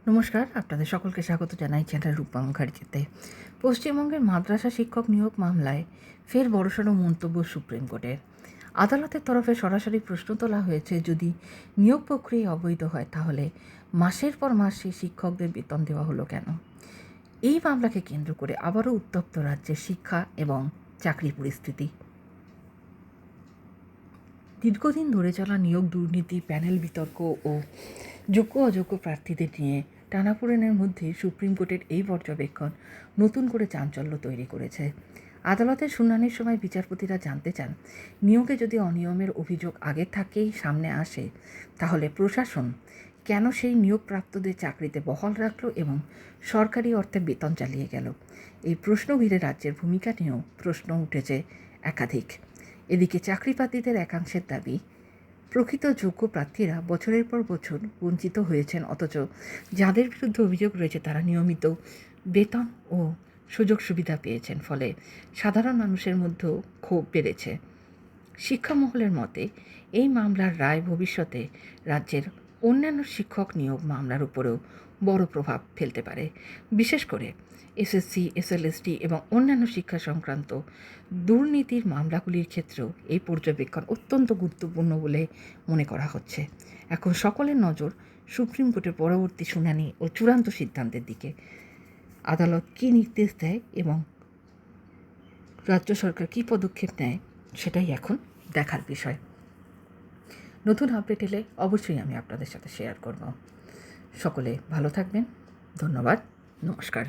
নমস্কার, আপনাদের সকলকে স্বাগত জানাই চ্যানেল রূপবাংখারিতে। পশ্চিমবঙ্গের মাদ্রাসা শিক্ষক নিয়োগ মামলায় ফের বড়সড় মন্তব্য সুপ্রিম কোর্টের। আদালতের তরফে সরাসরি প্রশ্ন তোলা হয়েছে, যদি নিয়োগ প্রক্রিয়া অবৈধ হয় তাহলে মাসের পর মাস সেই শিক্ষকদের বেতন দেওয়া হলো কেন? এই মামলাকে কেন্দ্র করে আবারও উত্তপ্ত রাজ্যের শিক্ষা এবং চাকরি পরিস্থিতি। দীর্ঘদিন ধরে চলা নিয়োগ দুর্নীতি, প্যানেল বিতর্ক ও যোগ্য অযোগ্য প্রার্থীদের নিয়ে টানাপোড়েনের মধ্যে সুপ্রিম কোর্টের এই পর্যবেক্ষণ নতুন করে চাঞ্চল্য তৈরি করেছে। আদালতের শুনানির সময় বিচারপতিরা জানতে চান, নিয়োগে যদি অনিয়মের অভিযোগ আগে থেকেই সামনে আসে তাহলে প্রশাসন কেন সেই নিয়োগপ্রাপ্তদের চাকরিতে বহাল রাখল এবং সরকারি অর্থে বেতন চালিয়ে গেল। এই প্রশ্ন ঘিরে রাজ্যের ভূমিকা নিয়েও প্রশ্ন উঠেছে একাধিক। এদিকে চাকরিপ্রার্থীদের একাংশের দাবি, প্রকৃত যোগ্য প্রার্থীরা বছরের পর বছর বঞ্চিত হয়েছেন, অথচ যাদের বিরুদ্ধে অভিযোগ রয়েছে তারা নিয়মিত বেতন ও সুযোগ সুবিধা পেয়েছেন। ফলে সাধারণ মানুষের মধ্যেও ক্ষোভ বেড়েছে। শিক্ষামহলের মতে এই মামলার রায় ভবিষ্যতে রাজ্যের অন্যান্য শিক্ষক নিয়োগ মামলার উপরেও বড় প্রভাব ফেলতে পারে। বিশেষ করে এসএসসি, এসএলএসটি এবং অন্যান্য শিক্ষা সংক্রান্ত দুর্নীতির মামলাগুলির ক্ষেত্রেও এই পর্যবেক্ষণ অত্যন্ত গুরুত্বপূর্ণ বলে মনে করা হচ্ছে। এখন সকলের নজর সুপ্রিম কোর্টের পরবর্তী শুনানি ও চূড়ান্ত সিদ্ধান্তের দিকে। আদালত কী নির্দেশ দেয় এবং রাজ্য সরকার কী পদক্ষেপ নেয় সেটাই এখন দেখার বিষয়। নতুন আপডেট এলে অবশ্যই আমি আপনাদের সাথে শেয়ার করব। সকলে ভালো থাকবেন। ধন্যবাদ। নমস্কার।